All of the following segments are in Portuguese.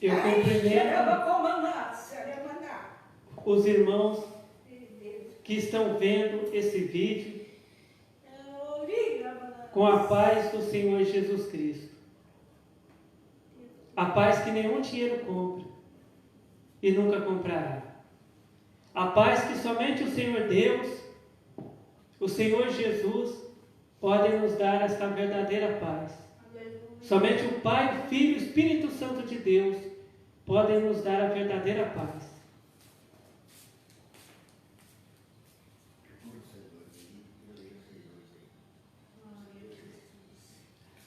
Eu cumprimento os irmãos que estão vendo esse vídeo com a paz do Senhor Jesus Cristo. A paz que nenhum dinheiro compra e nunca comprará. A paz que somente o Senhor Deus, o Senhor Jesus, pode nos dar esta verdadeira paz. Somente o Pai, o Filho e o Espírito Santo de Deus podem nos dar a verdadeira paz.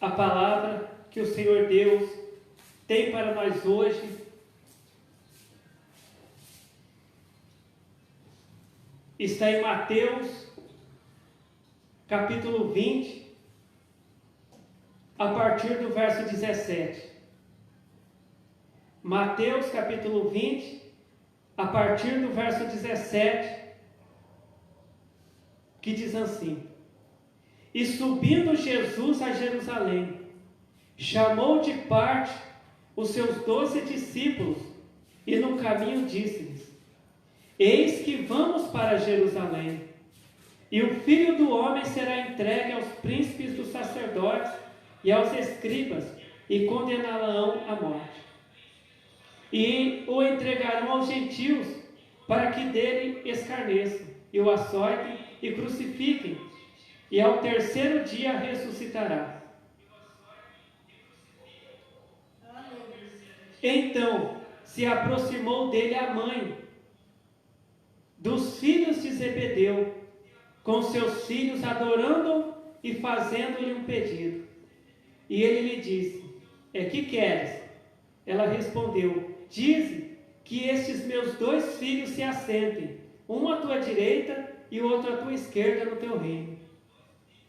A palavra que o Senhor Deus tem para nós hoje está em Mateus, capítulo 20, a partir do verso 17. Mateus, capítulo 20, a partir do verso 17, que diz assim: E subindo Jesus a Jerusalém, chamou de parte os seus 12 discípulos, e no caminho disse-lhes: Eis que vamos para Jerusalém, e o Filho do Homem será entregue aos príncipes dos sacerdotes e aos escribas, e condená-lo-ão à morte. E o entregarão aos gentios, para que dele escarneçam, e o açoitem e crucifiquem, e ao terceiro dia ressuscitará. Então se aproximou dele a mãe dos filhos de Zebedeu, com seus filhos, adorando-o e fazendo-lhe um pedido. E ele lhe disse: que queres? Ela respondeu: Dize que estes meus 2 filhos se assentem, um à tua direita e o outro à tua esquerda no teu reino.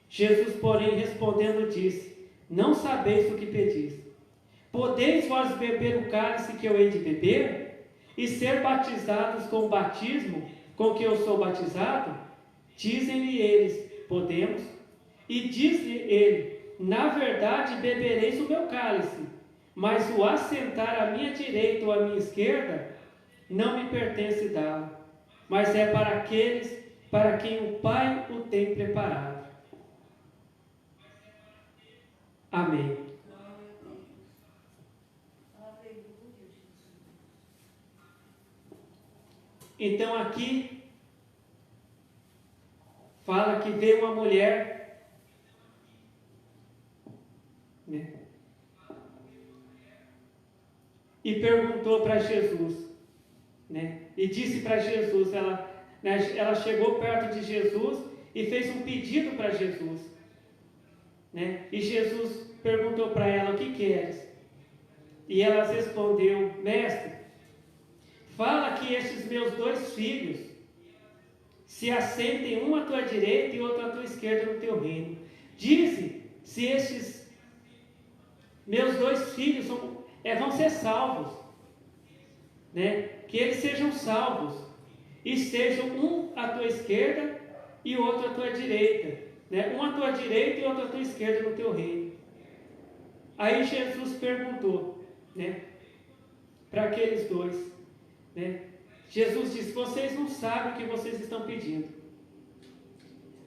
Jesus, porém, respondendo, disse: Não sabeis o que pedis. Podeis vós beber o cálice que eu hei de beber? E ser batizados com o batismo com que eu sou batizado? Dizem-lhe eles: Podemos. E diz-lhe ele: Na verdade bebereis o meu cálice, mas o assentar à minha direita ou à minha esquerda não me pertence dá-lo, mas é para aqueles para quem o Pai o tem preparado. Amém. Então aqui fala que veio uma mulher, né, e perguntou para Jesus, né, e disse para Jesus, ela chegou perto de Jesus e fez um pedido para Jesus, né, e Jesus perguntou para ela: O que queres? E ela respondeu: Mestre, fala que estes meus 2 filhos se assentem, um à tua direita e outro à tua esquerda no teu reino. Dize se estes meus 2 filhos vão ser salvos, né? Que eles sejam salvos e estejam um à tua esquerda e o outro à tua direita, né? Um à tua direita e outro à tua esquerda no teu reino. Aí Jesus perguntou, né, para aqueles 2, né? Jesus disse: Vocês não sabem o que vocês estão pedindo,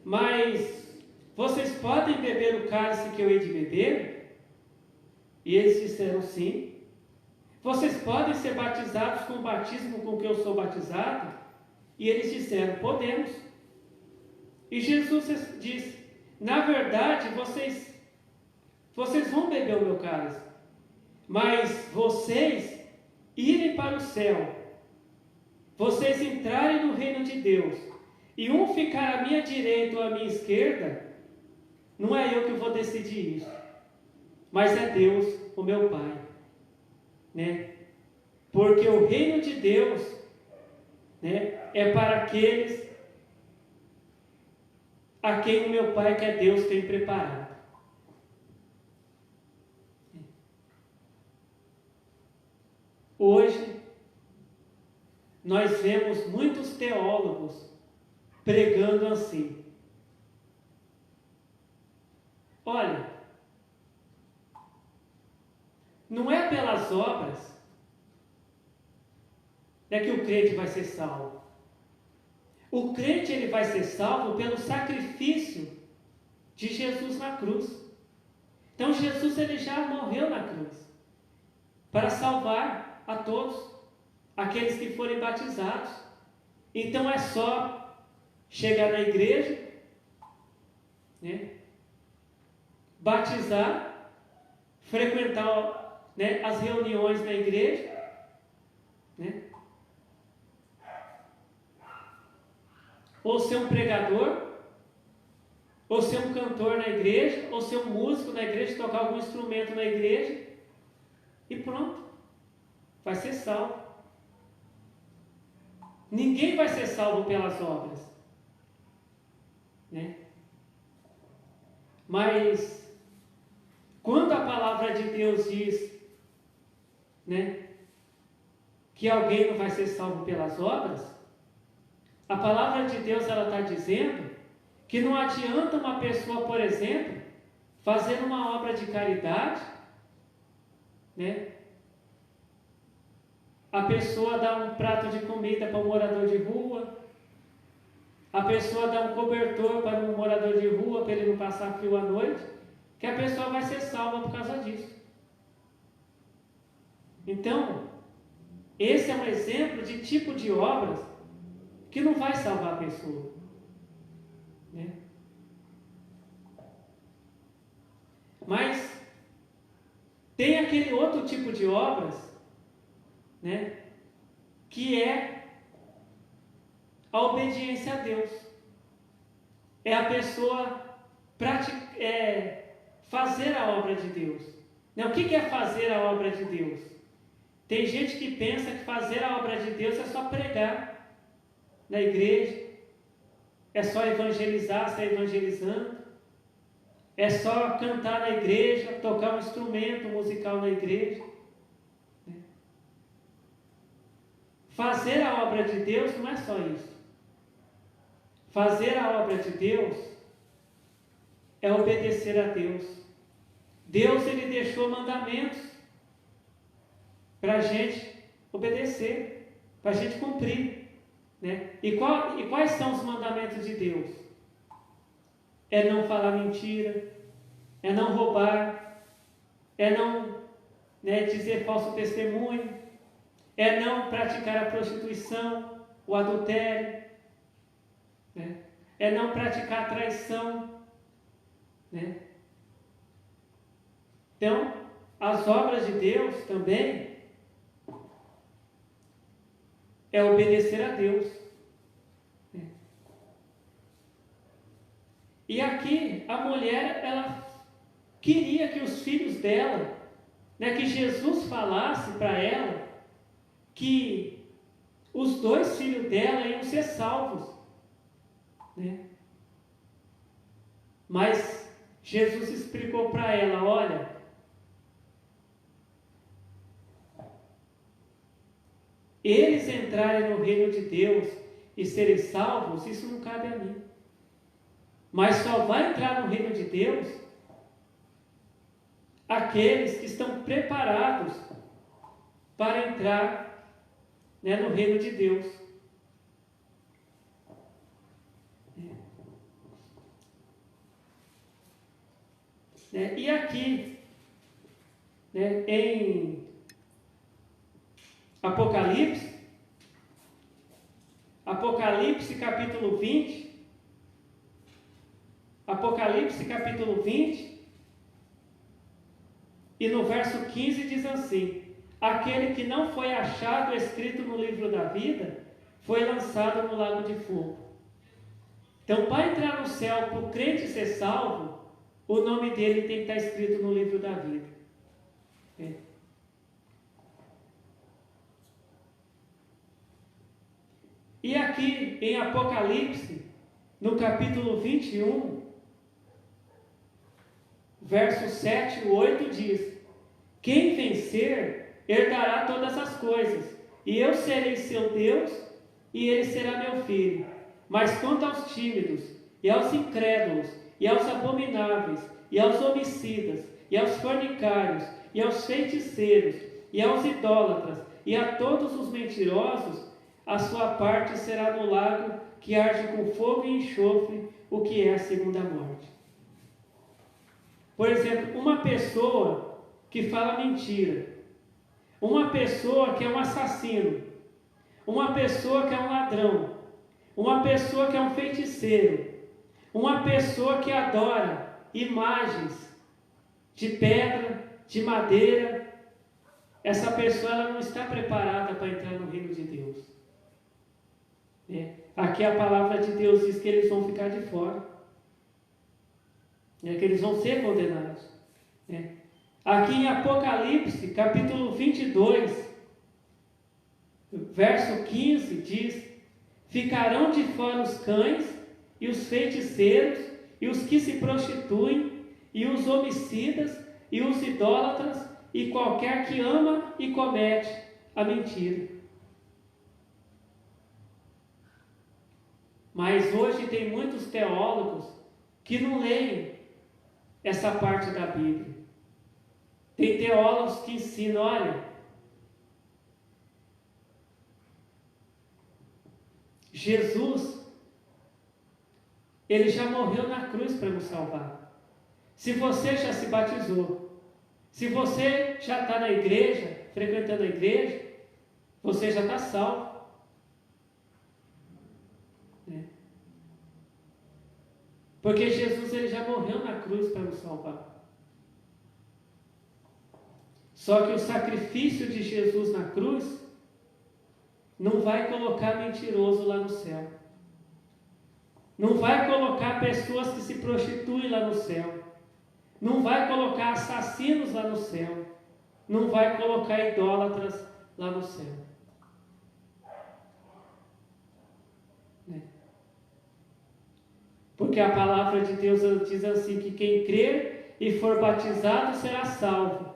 mas vocês podem beber o cálice que eu hei de beber? E eles disseram: Sim. Vocês podem ser batizados com o batismo com que eu sou batizado? E eles disseram: Podemos. E Jesus disse: Na verdade, vocês vão beber o meu cálice, mas vocês irem para o céu, vocês entrarem no reino de Deus, e um ficar à minha direita ou à minha esquerda, não é eu que vou decidir isso, mas é Deus, o meu Pai, né? Porque o reino de Deus, né, é para aqueles a quem o meu Pai, que é Deus, tem preparado. Hoje nós vemos muitos teólogos pregando assim: olha, não é pelas obras é que o crente vai ser salvo. O crente ele vai ser salvo pelo sacrifício de Jesus na cruz. Então Jesus ele já morreu na cruz para salvar a todos aqueles que forem batizados. Então é só chegar na igreja, né, batizar, frequentar, né, as reuniões na igreja, né, ou ser um pregador, ou ser um cantor na igreja, ou ser um músico na igreja, tocar algum instrumento na igreja, e pronto, vai ser salvo. Ninguém vai ser salvo pelas obras, né? Mas quando a palavra de Deus diz, né, que alguém não vai ser salvo pelas obras, a palavra de Deus ela está dizendo que não adianta uma pessoa, por exemplo, fazer uma obra de caridade, né? A pessoa dá um prato de comida para um morador de rua, a pessoa dá um cobertor para um morador de rua para ele não passar frio à noite, que a pessoa vai ser salva por causa disso. Então, esse é um exemplo de tipo de obras que não vai salvar a pessoa, né? Mas tem aquele outro tipo de obras, né, que é a obediência a Deus. É a pessoa fazer a obra de Deus. Né? O que é fazer a obra de Deus? Tem gente que pensa que fazer a obra de Deus é só pregar na igreja, é só evangelizar, sair evangelizando, é só cantar na igreja, tocar um instrumento musical na igreja. Fazer a obra de Deus não é só isso. Fazer a obra de Deus é obedecer a Deus. Deus ele deixou mandamentos para a gente obedecer, para a gente cumprir, né? E quais são os mandamentos de Deus? É não falar mentira, é não roubar, é não, né, dizer falso testemunho, é não praticar a prostituição, o adultério, né? É não praticar a traição, né? Então, as obras de Deus também é obedecer a Deus, né? E aqui a mulher, ela queria que os filhos dela, né, que Jesus falasse para ela que os dois filhos dela iam ser salvos, né? Mas Jesus explicou para ela: olha, eles entrarem no reino de Deus e serem salvos, isso não cabe a mim. Mas só vai entrar no reino de Deus aqueles que estão preparados para entrar, né, no reino de Deus. E aqui, né, em Apocalipse capítulo 20, Apocalipse capítulo 20, e no verso 15 diz assim: aquele que não foi achado escrito no livro da vida foi lançado no lago de fogo. Então, para entrar no céu, para o crente ser salvo, o nome dele tem que estar escrito no livro da vida. E aqui em Apocalipse, no capítulo 21, versos 7 e 8 diz: quem vencer herdará todas as coisas, e eu serei seu Deus, e ele será meu filho. Mas quanto aos tímidos, e aos incrédulos, e aos abomináveis, e aos homicidas, e aos fornicários, e aos feiticeiros, e aos idólatras, e a todos os mentirosos, a sua parte será no lago que arde com fogo e enxofre, o que é a segunda morte. Por exemplo, uma pessoa que fala mentira, uma pessoa que é um assassino, uma pessoa que é um ladrão, uma pessoa que é um feiticeiro, uma pessoa que adora imagens de pedra, de madeira, essa pessoa ela não está preparada para entrar no reino de Deus. Aqui a palavra de Deus diz que eles vão ficar de fora, que eles vão ser condenados. Aqui em Apocalipse, capítulo 22, verso 15, diz: ficarão de fora os cães e os feiticeiros e os que se prostituem e os homicidas e os idólatras e qualquer que ama e comete a mentira. Mas hoje tem muitos teólogos que não leem essa parte da Bíblia. Tem teólogos que ensinam, olha, Jesus, ele já morreu na cruz para nos salvar. Se você já se batizou, se você já está na igreja, frequentando a igreja, você já está salvo. Porque Jesus ele já morreu na cruz para nos salvar. Só que o sacrifício de Jesus na cruz não vai colocar mentiroso lá no céu. Não vai colocar pessoas que se prostituem lá no céu. Não vai colocar assassinos lá no céu. Não vai colocar idólatras lá no céu. Porque a palavra de Deus diz assim, que quem crer e for batizado será salvo,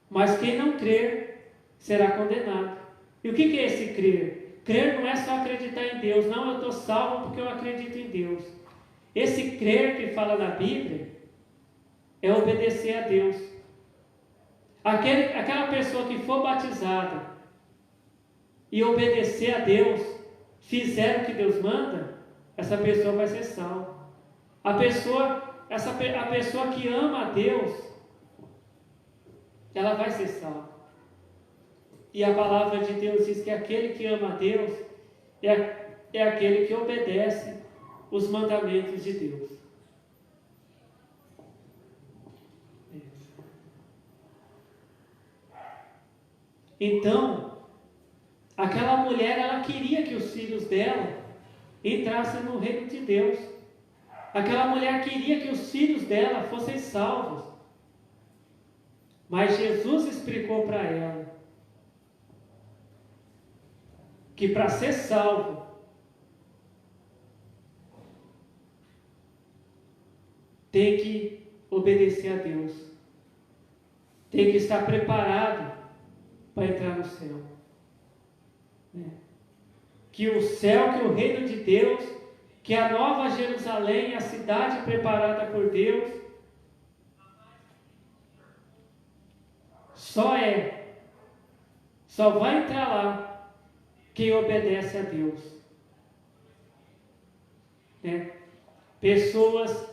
mas quem não crer será condenado. E o que é esse crer? Crer não é só acreditar em Deus. Não, eu estou salvo porque eu acredito em Deus. Esse crer que fala na Bíblia é obedecer a Deus. Aquela pessoa que for batizada e obedecer a Deus, fizer o que Deus manda, essa pessoa vai ser salva. A pessoa que ama a Deus, ela vai ser salva. E a palavra de Deus diz que aquele que ama a Deus é aquele que obedece os mandamentos de Deus. Então, aquela mulher, ela queria que os filhos dela entrassem no reino de Deus. Aquela mulher queria que os filhos dela fossem salvos. Mas Jesus explicou para ela que para ser salvo, tem que obedecer a Deus. Tem que estar preparado para entrar no céu. Que o céu, que o reino de Deus, que a nova Jerusalém, a cidade preparada por Deus, só vai entrar lá quem obedece a Deus. Pessoas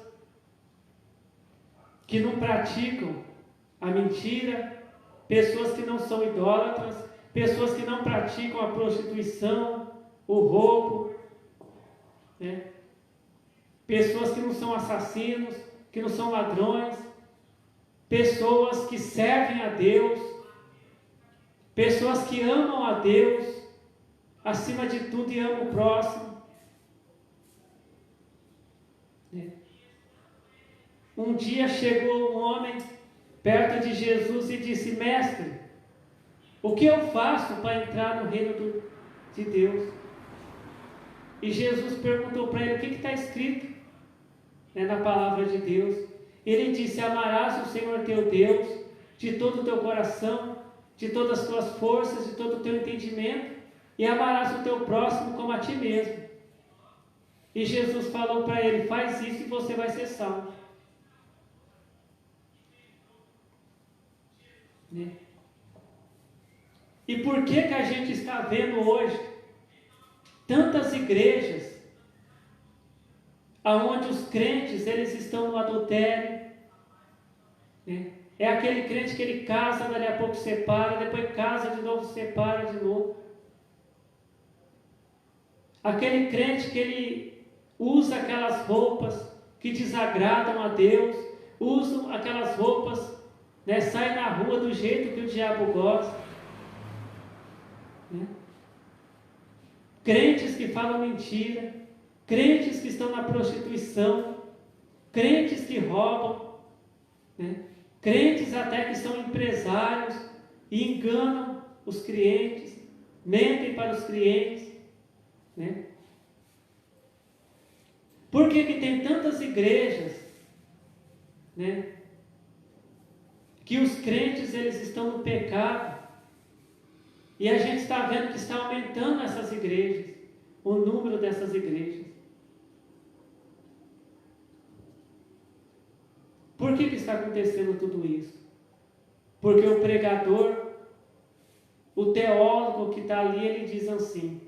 que não praticam a mentira, pessoas que não são idólatras, pessoas que não praticam a prostituição, o roubo, pessoas que não são assassinos, que não são ladrões, pessoas que servem a Deus, pessoas que amam a Deus acima de tudo e amam o próximo. Um dia chegou um homem perto de Jesus e disse: Mestre, o que eu faço para entrar no reino de Deus? E Jesus perguntou para ele: o que está escrito na palavra de Deus? Ele disse: amarás o Senhor teu Deus de todo o teu coração, de todas as tuas forças, de todo o teu entendimento, e amarás o teu próximo como a ti mesmo. E Jesus falou para ele: faz isso e você vai ser salvo. E por que a gente está vendo hoje tantas igrejas aonde os crentes eles estão no adultério, né? É aquele crente que ele casa, dali a pouco separa, depois casa de novo, separa de novo. Aquele crente que ele usa aquelas roupas que desagradam a Deus, usa aquelas roupas, né, sai na rua do jeito que o diabo gosta, né? Crentes que falam mentira, crentes que estão na prostituição, crentes que roubam, né? Crentes até que são empresários e enganam os clientes, mentem para os clientes, né? Por que que tem tantas igrejas, né, que os crentes eles estão no pecado e a gente está vendo que está aumentando essas igrejas, o número dessas igrejas? Por que que está acontecendo tudo isso? Porque o pregador, o teólogo que está ali, ele diz assim: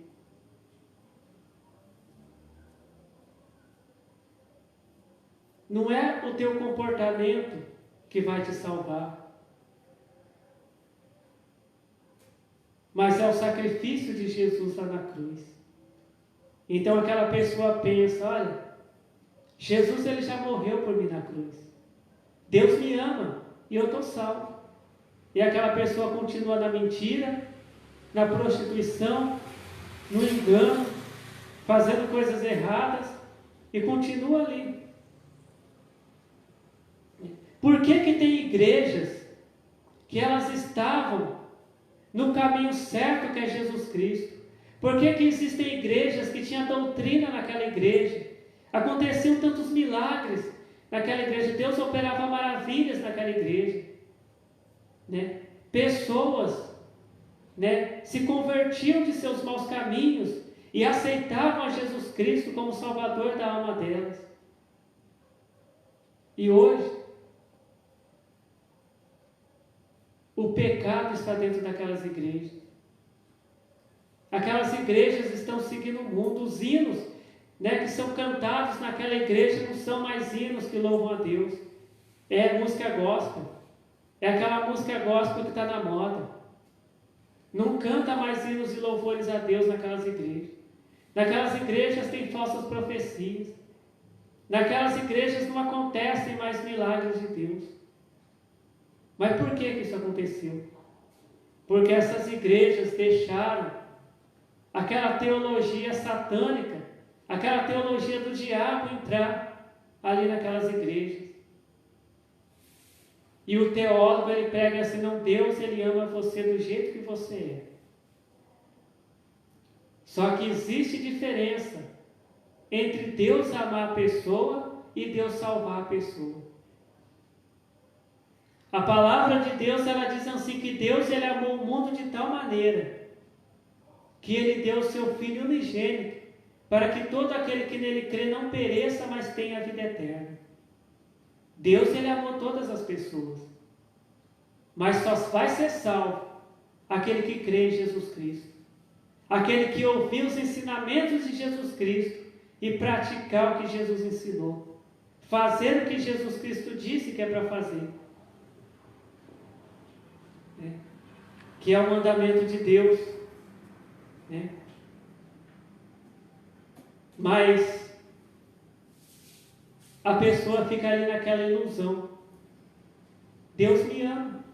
não é o teu comportamento que vai te salvar, mas é o sacrifício de Jesus lá na cruz. Então aquela pessoa pensa: olha, Jesus ele já morreu por mim na cruz, Deus me ama e eu estou salvo. E aquela pessoa continua na mentira, na prostituição, no engano, fazendo coisas erradas e continua ali. Por que que tem igrejas que elas estavam no caminho certo que é Jesus Cristo? Por que que existem igrejas que tinham doutrina naquela igreja? Aconteciam tantos milagres naquela igreja, Deus operava maravilhas naquela igreja, né? Pessoas, né, se convertiam de seus maus caminhos e aceitavam a Jesus Cristo como Salvador da alma delas. E hoje, o pecado está dentro daquelas igrejas. Aquelas igrejas estão seguindo o mundo. Os hinos, né, que são cantados naquela igreja não são mais hinos que louvam a Deus. É música gospel. É aquela música gospel que está na moda. Não canta mais hinos e louvores a Deus naquelas igrejas. Naquelas igrejas tem falsas profecias. Naquelas igrejas não acontecem mais milagres de Deus. Mas por que que isso aconteceu? Porque essas igrejas deixaram aquela teologia satânica, aquela teologia do diabo entrar ali naquelas igrejas. E o teólogo ele prega assim: não, Deus ele ama você do jeito que você é. Só que existe diferença entre Deus amar a pessoa e Deus salvar a pessoa. A palavra de Deus ela diz assim que Deus ele amou o mundo de tal maneira que ele deu o seu Filho unigênito para que todo aquele que nele crê não pereça, mas tenha a vida eterna. Deus ele amou todas as pessoas, mas só vai ser salvo aquele que crê em Jesus Cristo, aquele que ouviu os ensinamentos de Jesus Cristo e praticar o que Jesus ensinou, fazer o que Jesus Cristo disse que é para fazer, né? Que é o mandamento de Deus, né? Mas a pessoa fica ali naquela ilusão: Deus me ama,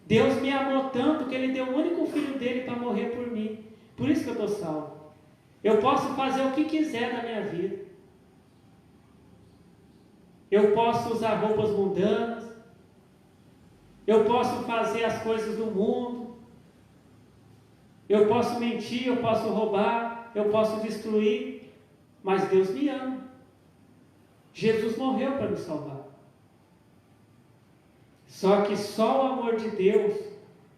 Deus me amou tanto que Ele deu o único filho dele para morrer por mim, por isso que eu estou salvo. Eu posso fazer o que quiser na minha vida, eu posso usar roupas mundanas, eu posso fazer as coisas do mundo, eu posso mentir, eu posso roubar, eu posso destruir, mas Deus me ama. Jesus morreu para me salvar. Só que só o amor de Deus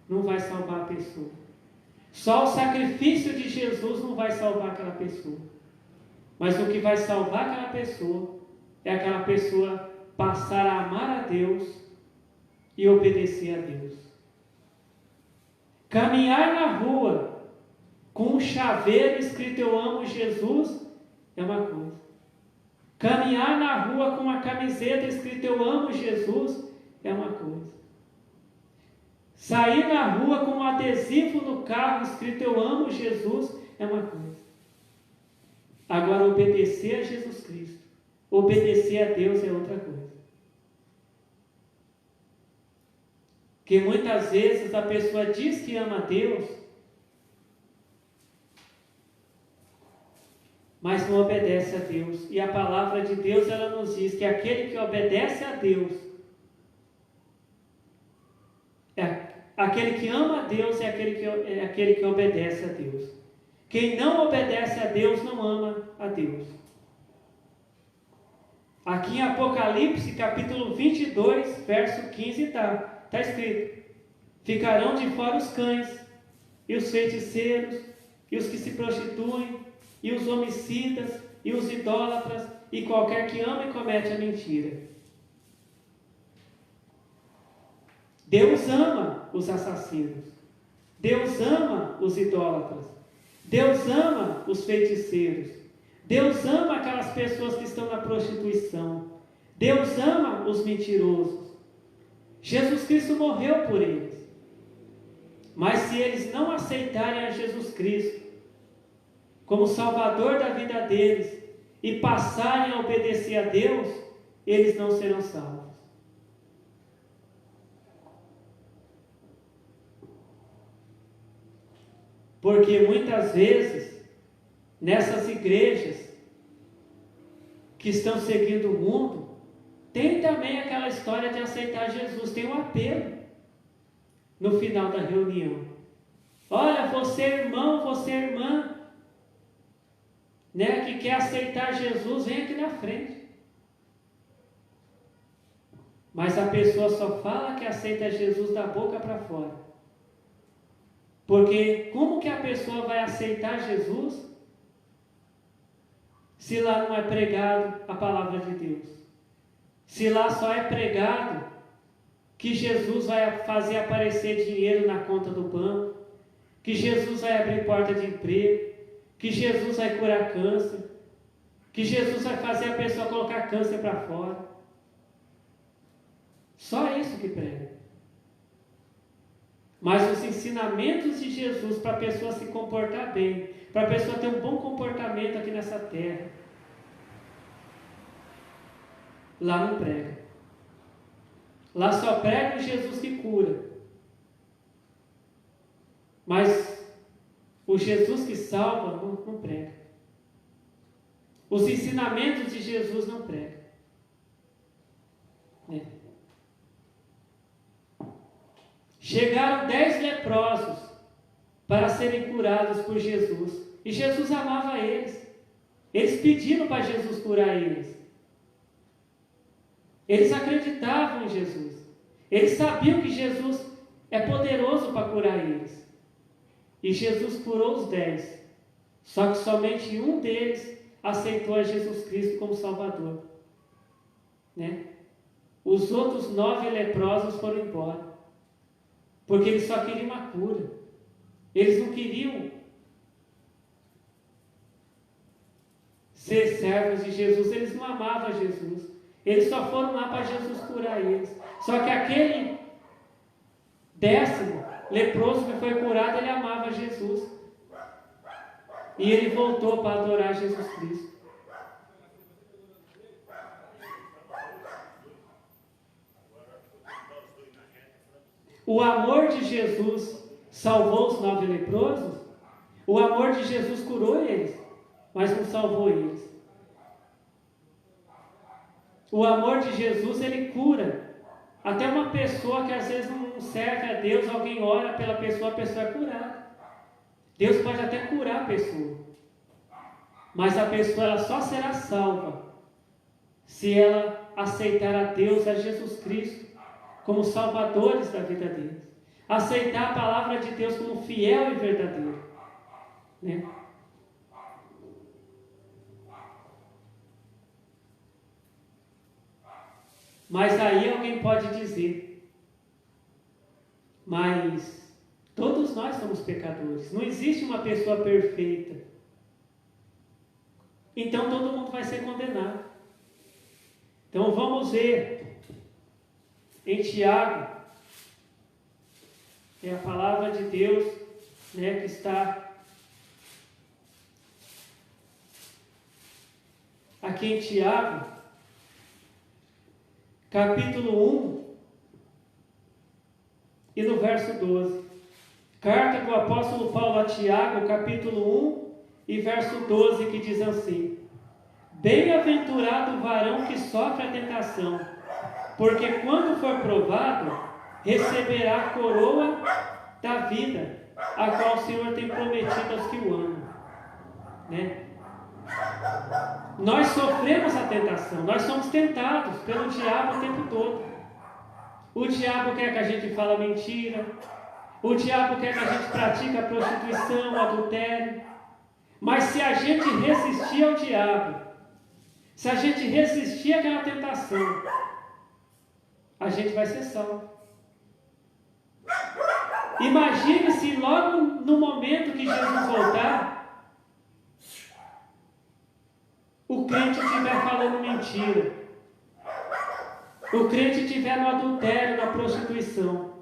não vai salvar a pessoa. Só o sacrifício de Jesus não vai salvar aquela pessoa. Mas o que vai salvar aquela pessoa é aquela pessoa passar a amar a Deus e obedecer a Deus. Caminhar na rua com um chaveiro escrito eu amo Jesus é uma coisa. Caminhar na rua com uma camiseta escrito eu amo Jesus é uma coisa. Sair na rua com um adesivo no carro escrito eu amo Jesus é uma coisa. Agora, obedecer a Jesus Cristo, obedecer a Deus é outra coisa. Porque muitas vezes a pessoa diz que ama a Deus, mas não obedece a Deus. E a palavra de Deus, ela nos diz que aquele que obedece a Deus, aquele que ama a Deus é aquele que obedece a Deus. Quem não obedece a Deus não ama a Deus. Aqui em Apocalipse, capítulo 22, verso 15, está escrito: ficarão de fora os cães, e os feiticeiros, e os que se prostituem, e os homicidas, e os idólatras, e qualquer que ama e comete a mentira. Deus ama os assassinos. Deus ama os idólatras. Deus ama os feiticeiros. Deus ama aquelas pessoas que estão na prostituição. Deus ama os mentirosos. Jesus Cristo morreu por eles. Mas se eles não aceitarem a Jesus Cristo como Salvador da vida deles e passarem a obedecer a Deus, eles não serão salvos. Porque muitas vezes, nessas igrejas que estão seguindo o mundo, tem também aquela história de aceitar Jesus, tem um apelo no final da reunião. Olha, você irmão, você irmã, que quer aceitar Jesus, vem aqui na frente. Mas a pessoa só fala que aceita Jesus da boca para fora. Porque como que a pessoa vai aceitar Jesus se lá não é pregado a palavra de Deus? Se lá só é pregado que Jesus vai fazer aparecer dinheiro na conta do banco, que Jesus vai abrir porta de emprego, que Jesus vai curar câncer, que Jesus vai fazer a pessoa colocar câncer para fora. Só isso que prega. Mas os ensinamentos de Jesus para a pessoa se comportar bem, para a pessoa ter um bom comportamento aqui nessa terra, lá não prega. Lá só prega o Jesus que cura. Mas o Jesus que salva não prega. Os ensinamentos de Jesus não pregam. Chegaram 10 leprosos para serem curados por Jesus. E Jesus amava eles. Eles pediram para Jesus curar eles. Eles acreditavam em Jesus. Eles sabiam que Jesus é poderoso para curar eles. E Jesus curou os 10. Só que somente um deles aceitou a Jesus Cristo como Salvador. Os outros 9 leprosos foram embora. Porque eles só queriam uma cura. Eles não queriam ser servos de Jesus. Eles não amavam Jesus. Eles só foram lá para Jesus curar eles. Só que aquele 10º leproso que foi curado, ele amava Jesus. E ele voltou para adorar Jesus Cristo. O amor de Jesus salvou os 9 leprosos. O amor de Jesus curou eles, mas não salvou eles. O amor de Jesus, ele cura. Até uma pessoa que às vezes não serve a Deus, alguém ora pela pessoa, a pessoa é curada. Deus pode até curar a pessoa. Mas a pessoa ela só será salva se ela aceitar a Deus, a Jesus Cristo, como salvadores da vida deles. Aceitar a palavra de Deus como fiel e verdadeiro. Mas aí alguém pode dizer, mas Todos nós somos pecadores. Não existe uma pessoa perfeita. Então todo mundo vai ser condenado. Então vamos ver em Tiago, é a palavra de Deus, né, que está aqui em Tiago, capítulo 1, e no verso 12. Carta do apóstolo Paulo a Tiago, capítulo 1 e verso 12, que diz assim: Bem-aventurado o varão que sofre a tentação, porque quando for provado, receberá a coroa da vida, a qual o Senhor tem prometido aos que o amam. Né? Nós sofremos a tentação, nós somos tentados pelo diabo o tempo todo. O diabo quer que a gente fale mentira, o diabo quer que a gente pratique a prostituição, o adultério. Mas se a gente resistir ao diabo, se a gente resistir àquela tentação, a gente vai ser salvo. Imagine se logo no momento que Jesus voltar, o crente estiver falando mentira, o crente estiver no adultério, na prostituição.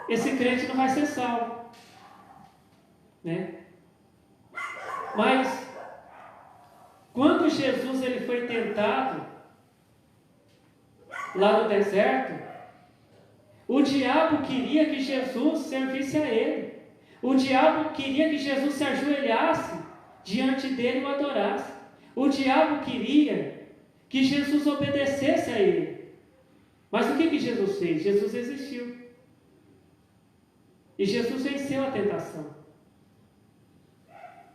Esse crente não vai ser salvo, né? Mas quando Jesus ele foi tentado lá no deserto, o diabo queria que Jesus servisse a ele. O diabo queria que Jesus se ajoelhasse diante dele e o adorasse. O diabo queria que Jesus obedecesse a ele. Mas o que Jesus fez? Jesus resistiu. E Jesus venceu a tentação.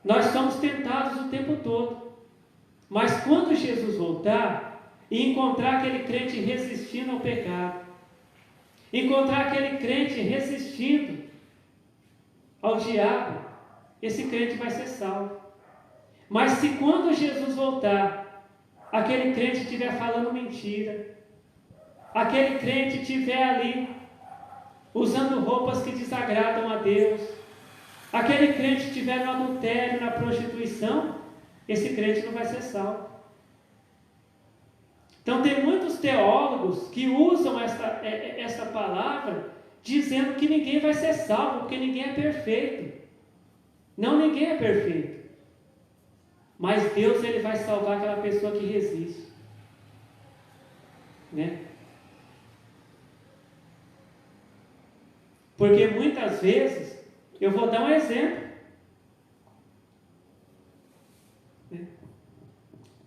Nós somos tentados o tempo todo. Mas quando Jesus voltar e encontrar aquele crente resistindo ao pecado, encontrar aquele crente resistindo ao diabo, esse crente vai ser salvo. Mas se quando Jesus voltar, aquele crente estiver falando mentira, aquele crente estiver ali usando roupas que desagradam a Deus, aquele crente estiver no adultério, na prostituição, esse crente não vai ser salvo. Então tem muitos teólogos que usam essa palavra dizendo que ninguém vai ser salvo, porque ninguém é perfeito. Não, ninguém é perfeito. Mas Deus ele vai salvar aquela pessoa que resiste. Né? Porque muitas vezes, eu vou dar um exemplo. Né?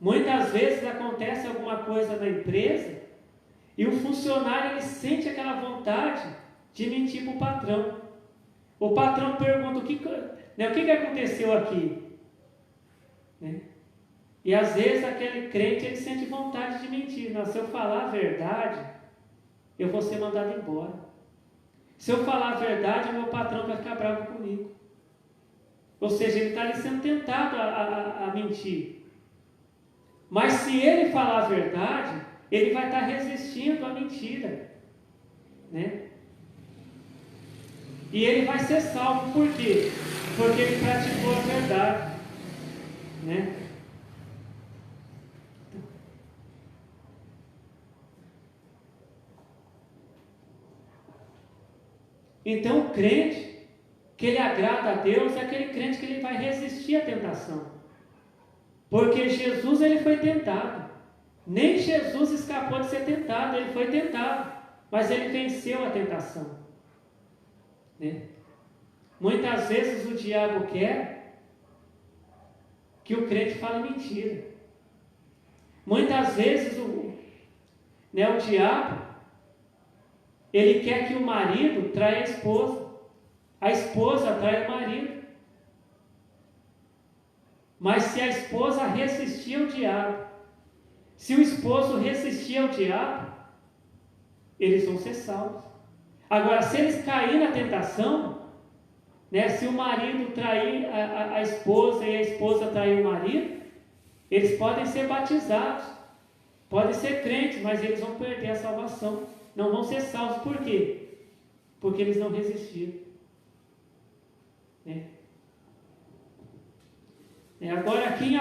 Muitas vezes acontece alguma coisa na empresa e o funcionário ele sente aquela vontade de mentir para o patrão. O patrão pergunta o que aconteceu aqui? Né? E às vezes aquele crente ele sente vontade de mentir. Não, se eu falar a verdade, eu vou ser mandado embora. Se eu falar a verdade, o meu patrão vai ficar bravo comigo. Ou seja, ele está ali sendo tentado a mentir. Mas se ele falar a verdade, ele vai estar resistindo à mentira. Né? E ele vai ser salvo. Por quê? Porque ele praticou a verdade. Né? Então o crente que ele agrada a Deus é aquele crente que ele vai resistir à tentação. Porque Jesus ele foi tentado. Nem Jesus escapou de ser tentado, ele foi tentado, mas ele venceu a tentação. Né? Muitas vezes o diabo quer que o crente fale mentira. Muitas vezes o diabo ele quer que o marido traia a esposa traia o marido. Mas se a esposa resistir ao diabo, se o esposo resistir ao diabo, eles vão ser salvos. Agora, se eles caírem na tentação, né, se o marido trair a esposa e a esposa trair o marido, eles podem ser batizados, podem ser crentes, mas eles vão perder a salvação. Não vão ser salvos. Por quê? porque eles não resistiram. Agora aqui em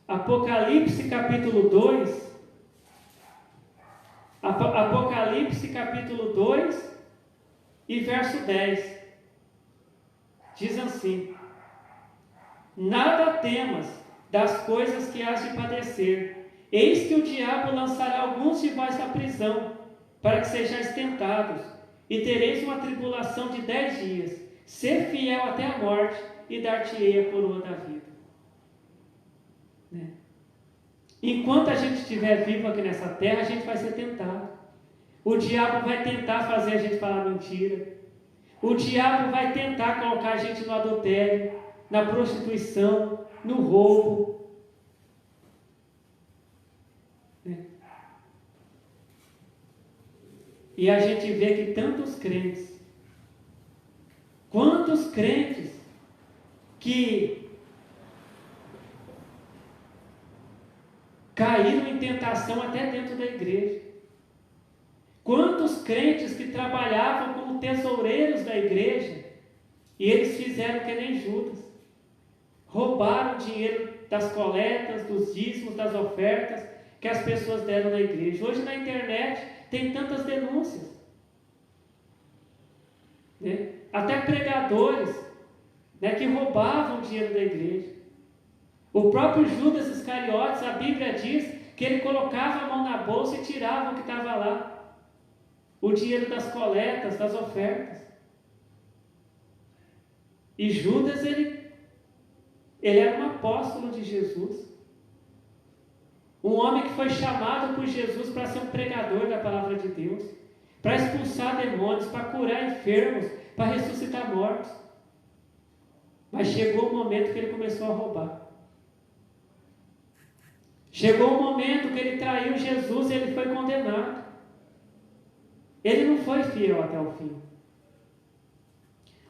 Apocalipse capítulo 2, Apocalipse capítulo 2 e verso 10, diz assim: nada temas das coisas que hás de padecer, eis que o diabo lançará alguns de vós à prisão, para que sejais tentados, e tereis uma tribulação de 10 dias, ser fiel até a morte, e dar-te-ei a coroa da vida. Enquanto a gente estiver vivo aqui nessa terra, a gente vai ser tentado. O diabo vai tentar fazer a gente falar mentira. O diabo vai tentar colocar a gente no adultério, na prostituição, no roubo. E a gente vê que tantos crentes, quantos crentes que caíram em tentação até dentro da igreja. Quantos crentes que trabalhavam como tesoureiros da igreja e eles fizeram que nem Judas. Roubaram o dinheiro das coletas, dos dízimos, das ofertas que as pessoas deram na igreja. Hoje na internet tem tantas denúncias. Até pregadores que roubavam o dinheiro da igreja. O próprio Judas Iscariotes, a Bíblia diz que ele colocava a mão na bolsa e tirava o que estava lá. O dinheiro das coletas, das ofertas. E Judas, ele era um apóstolo de Jesus. Um homem que foi chamado por Jesus para ser um pregador da palavra de Deus, para expulsar demônios, para curar enfermos, para ressuscitar mortos. Mas chegou o momento que ele começou a roubar. Chegou o momento que ele traiu Jesus e ele foi condenado. Ele não foi fiel até o fim.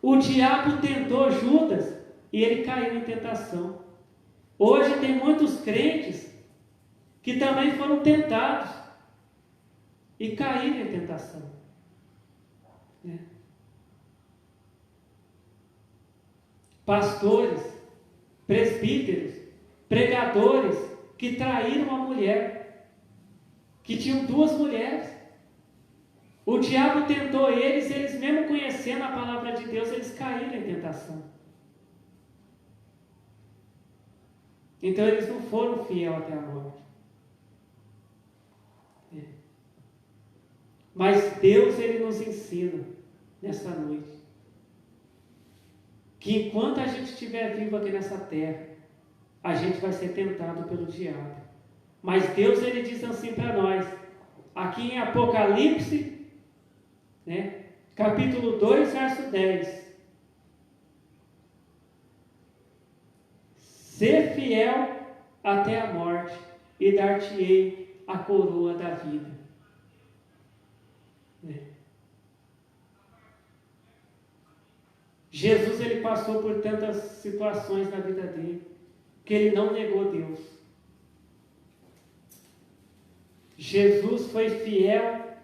O diabo tentou Judas e ele caiu em tentação. Hoje tem muitos crentes que também foram tentados e caíram em tentação. Pastores, presbíteros, pregadores que traíram a mulher, que tinham 2 mulheres. O diabo tentou eles mesmo conhecendo a palavra de Deus, eles caíram em tentação. Então eles não foram fiéis até a morte. Mas Deus, ele nos ensina nessa noite que enquanto a gente estiver vivo aqui nessa terra, a gente vai ser tentado pelo diabo. Mas Deus, ele diz assim para nós, aqui em Apocalipse, capítulo 2, verso 10. Ser fiel até a morte, e dar-te-ei a coroa da vida. Jesus, ele passou por tantas situações na vida dele, que ele não negou Deus. Jesus foi fiel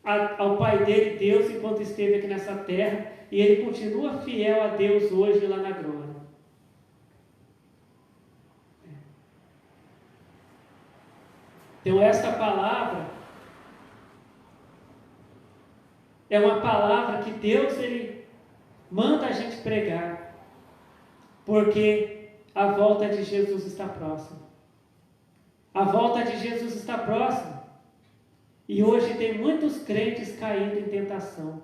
ao Pai dele, Deus, enquanto esteve aqui nessa terra, e ele continua fiel a Deus hoje lá na glória. Então esta palavra é uma palavra que Deus, ele manda a gente pregar, porque a volta de Jesus está próxima. A volta de Jesus está próxima. E hoje tem muitos crentes caindo em tentação.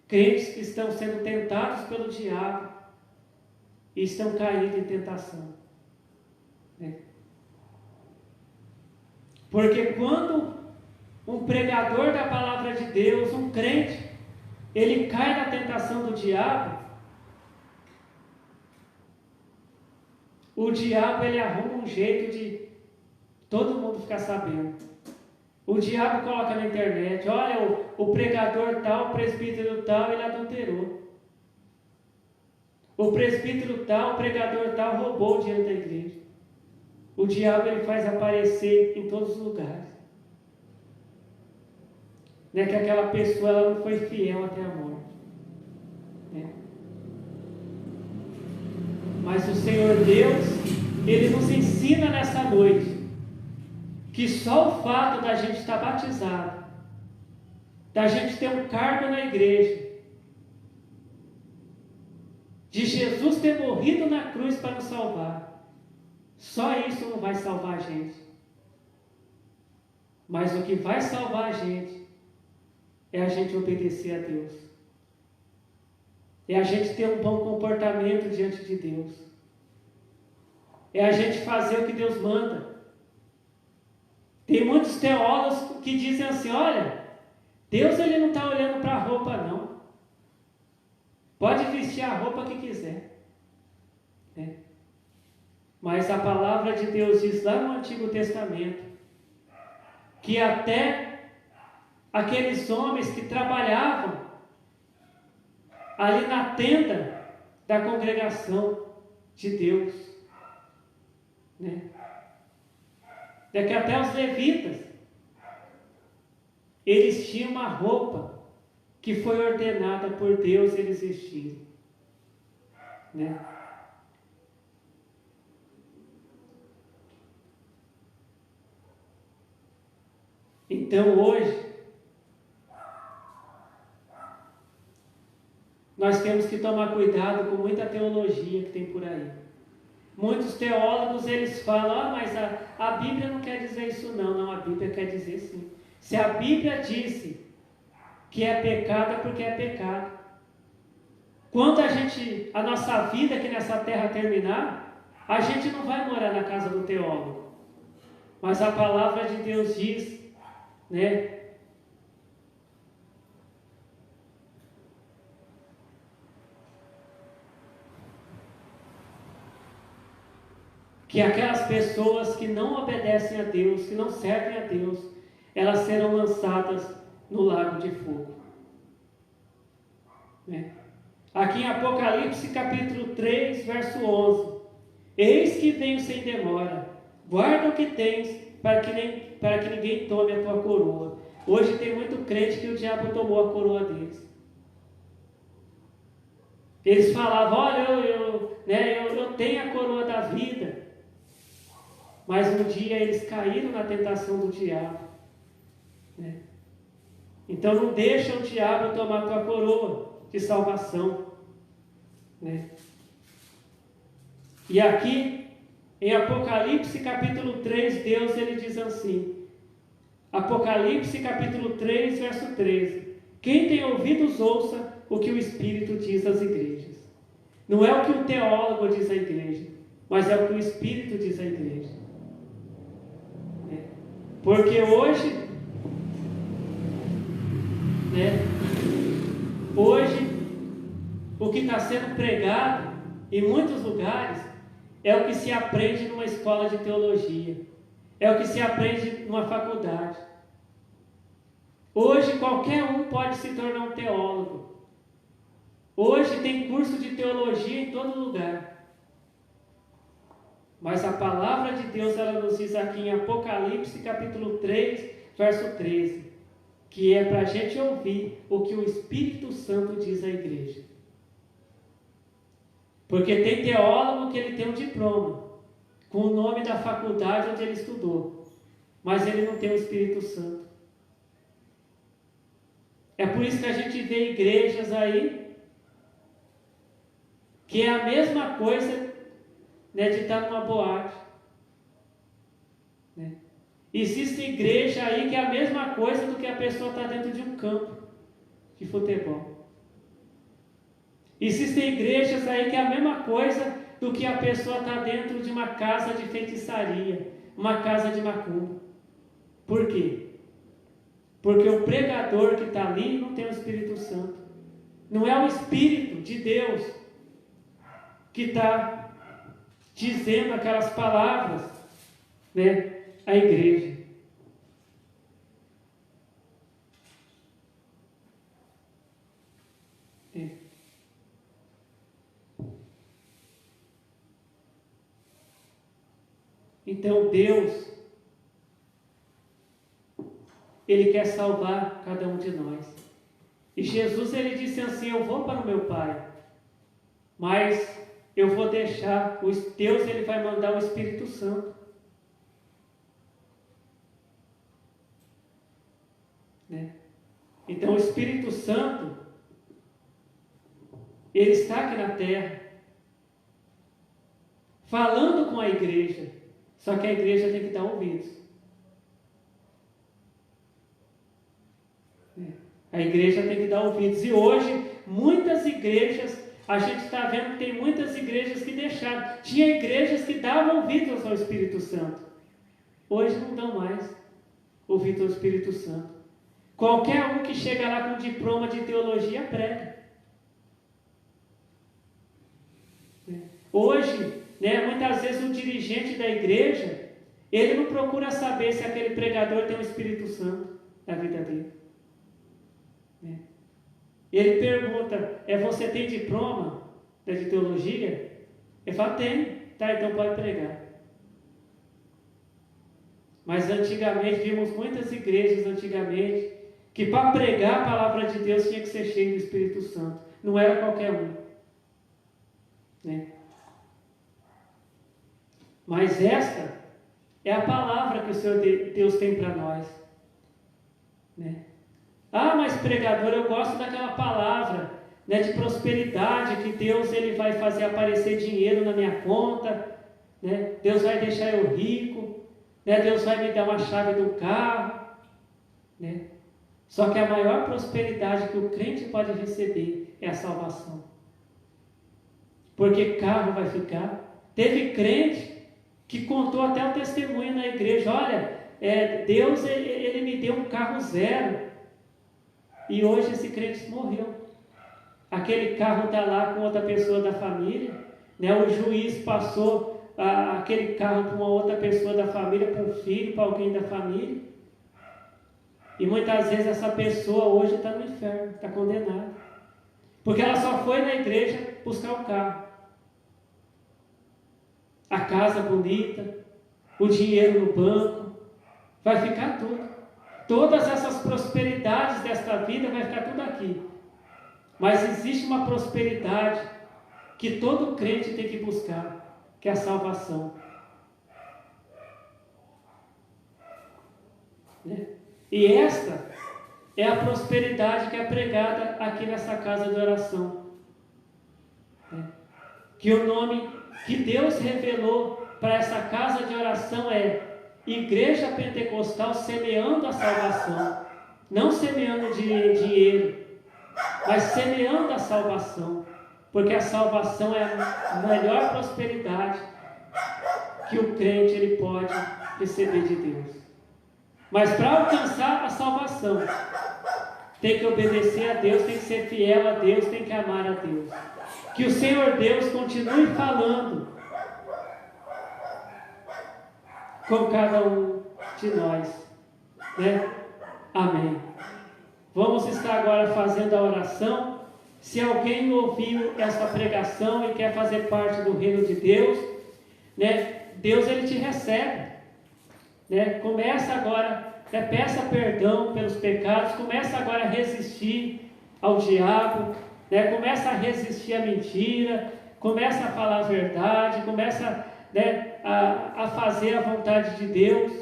Crentes que estão sendo tentados pelo diabo e estão caindo em tentação. Porque quando um pregador da palavra de Deus, um crente, ele cai na tentação do diabo, o diabo, ele arruma um jeito de todo mundo ficar sabendo. O diabo coloca na internet, olha, o pregador tal, o presbítero tal, ele adulterou. O presbítero tal, o pregador tal, roubou o dinheiro da igreja. O diabo, ele faz aparecer em todos os lugares. né, que aquela pessoa ela não foi fiel até a morte. Né? Mas o Senhor Deus, Ele nos ensina nessa noite que só o fato da gente estar batizado, da gente ter um cargo na igreja, de Jesus ter morrido na cruz para nos salvar, só isso não vai salvar a gente. Mas o que vai salvar a gente é a gente obedecer a Deus. É a gente ter um bom comportamento diante de Deus. É a gente fazer o que Deus manda. Tem muitos teólogos que dizem assim, olha, Deus ele não está olhando para a roupa não. Pode vestir a roupa que quiser. Né? Mas a palavra de Deus diz lá no Antigo Testamento que até aqueles homens que trabalhavam ali na tenda da congregação de Deus, né? Daqui até os levitas, eles tinham uma roupa que foi ordenada por Deus eles vestirem, né? Então hoje nós temos que tomar cuidado com muita teologia que tem por aí. Muitos teólogos eles falam, mas a Bíblia não quer dizer isso não. Não, a Bíblia quer dizer sim. Se a Bíblia disse que é pecado, é porque é pecado. Quando a nossa vida aqui nessa terra terminar, a gente não vai morar na casa do teólogo. Mas a palavra de Deus diz, né? Que aquelas pessoas que não obedecem a Deus, que não servem a Deus, elas serão lançadas no lago de fogo. Né? Aqui em Apocalipse capítulo 3, verso 11. Eis que venho sem demora, guarda o que tens, para que ninguém tome a tua coroa. Hoje tem muito crente que o diabo tomou a coroa deles. Eles falavam, olha, eu tenho a coroa da vida. Mas um dia eles caíram na tentação do diabo. Né? Então não deixa o diabo tomar tua coroa de salvação. Né? E aqui, em Apocalipse capítulo 3, Deus ele diz assim, Apocalipse capítulo 3, verso 13. Quem tem ouvidos ouça o que o Espírito diz às igrejas. Não é o que o teólogo diz à igreja, mas é o que o Espírito diz à igreja. Porque hoje, o que está sendo pregado em muitos lugares é o que se aprende numa escola de teologia, é o que se aprende numa faculdade. Hoje qualquer um pode se tornar um teólogo. Hoje tem curso de teologia em todo lugar. Mas a palavra de Deus, ela nos diz aqui em Apocalipse capítulo 3, verso 13, que é para a gente ouvir o que o Espírito Santo diz à igreja. Porque tem teólogo que ele tem um diploma, com o nome da faculdade onde ele estudou, mas ele não tem o Espírito Santo. É por isso que a gente vê igrejas aí, que é a mesma coisa, né, de estar numa boate. Né? Existe igreja aí que é a mesma coisa do que a pessoa está dentro de um campo de futebol. Existem igrejas aí que é a mesma coisa do que a pessoa está dentro de uma casa de feitiçaria, uma casa de macumba. Por quê? Porque o pregador que está ali não tem o Espírito Santo. Não é o Espírito de Deus que está dizendo aquelas palavras, né, à igreja. Então Deus, Ele quer salvar cada um de nós. E Jesus, ele disse assim: eu vou para o meu Pai, mas eu vou deixar, Deus, ele vai mandar o Espírito Santo. Né? Então o Espírito Santo, ele está aqui na terra, falando com a igreja, só que a igreja tem que dar ouvidos. A igreja tem que dar ouvidos. E hoje, muitas igrejas, a gente está vendo que tem muitas igrejas que deixaram. Tinha igrejas que davam ouvidos ao Espírito Santo. Hoje não dão mais ouvido ao Espírito Santo. Qualquer um que chega lá com diploma de teologia prega. Hoje, muitas vezes o dirigente da igreja, ele não procura saber se aquele pregador tem o Espírito Santo na vida dele. Ele pergunta: você tem diploma de teologia? Ele fala: tem. Tá, então pode pregar. Mas antigamente, vimos muitas igrejas antigamente, que para pregar a palavra de Deus tinha que ser cheio do Espírito Santo. Não era qualquer um. Mas esta é a palavra que o Senhor Deus tem para nós. Ah, mas pregador, eu gosto daquela palavra, de prosperidade, que Deus ele vai fazer aparecer dinheiro na minha conta, Deus vai deixar eu rico, Deus vai me dar uma chave do carro, Só que a maior prosperidade que o crente pode receber é a salvação. Porque carro vai ficar. Teve crente que contou até o testemunho na igreja: olha, Deus ele me deu um carro zero. E hoje esse crente morreu. Aquele carro está lá com outra pessoa da família. O juiz passou aquele carro para uma outra pessoa da família, para um filho, para alguém da família. E muitas vezes essa pessoa hoje está no inferno, está condenada. Porque ela só foi na igreja buscar o carro. A casa bonita, o dinheiro no banco, vai ficar tudo. Todas essas prosperidades desta vida vai ficar tudo aqui. Mas existe uma prosperidade que todo crente tem que buscar, que é a salvação. E esta é a prosperidade que é pregada aqui nessa casa de oração. Que o nome que Deus revelou para essa casa de oração é Igreja Pentecostal Semeando a Salvação. Não semeando dinheiro, mas semeando a salvação. Porque a salvação é a melhor prosperidade que o crente ele pode receber de Deus. Mas para alcançar a salvação, tem que obedecer a Deus, tem que ser fiel a Deus, tem que amar a Deus. Que o Senhor Deus continue falando com cada um de nós. Amém. Vamos estar agora fazendo a oração. Se alguém ouviu essa pregação e quer fazer parte do reino de Deus, Deus ele te recebe. Começa agora, peça perdão pelos pecados, começa agora a resistir ao diabo, começa a resistir à mentira, começa a falar a verdade, começa a fazer a vontade de Deus,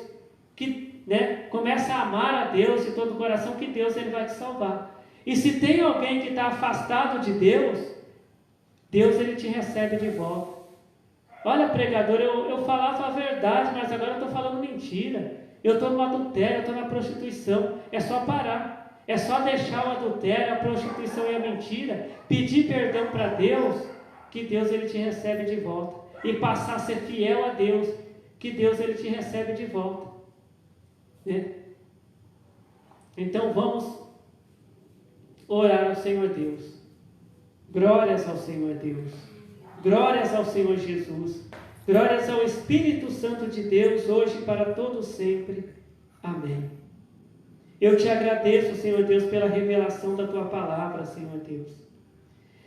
começa a amar a Deus de todo o coração, que Deus ele vai te salvar. E se tem alguém que está afastado de Deus, Deus ele te recebe de volta. Olha, pregador, eu falava a verdade, mas agora eu estou falando mentira. Eu estou no adultério, eu estou na prostituição. É só parar. É só deixar o adultério, a prostituição e a mentira, pedir perdão para Deus, que Deus ele te recebe de volta. E passar a ser fiel a Deus, que Deus ele te recebe de volta. Então vamos orar ao Senhor Deus. Glórias ao Senhor Deus. Glórias ao Senhor Jesus. Glórias ao Espírito Santo de Deus, hoje e para todo sempre. Amém. Eu te agradeço, Senhor Deus, pela revelação da Tua palavra, Senhor Deus.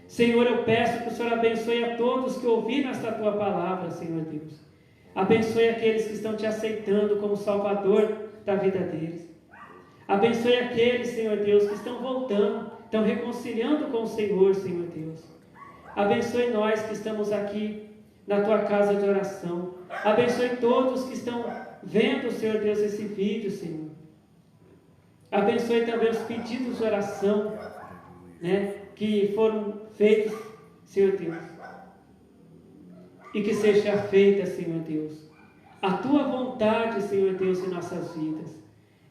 Senhor, eu peço que o Senhor abençoe a todos que ouviram esta Tua palavra, Senhor Deus. Abençoe aqueles que estão Te aceitando como Salvador da vida deles. Abençoe aqueles, Senhor Deus, que estão voltando, estão reconciliando com o Senhor, Senhor Deus. Abençoe nós que estamos aqui na tua casa de oração. Abençoe todos que estão vendo, Senhor Deus, esse vídeo, Senhor. Abençoe também os pedidos de oração, né, que foram feitos, Senhor Deus. E que seja feita, Senhor Deus, a tua vontade, Senhor Deus, em nossas vidas.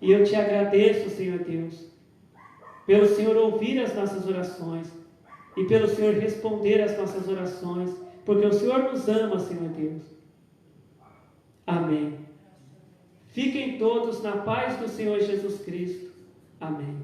E eu te agradeço, Senhor Deus, pelo Senhor ouvir as nossas orações e pelo Senhor responder às nossas orações, porque o Senhor nos ama, Senhor Deus. Amém. Fiquem todos na paz do Senhor Jesus Cristo. Amém.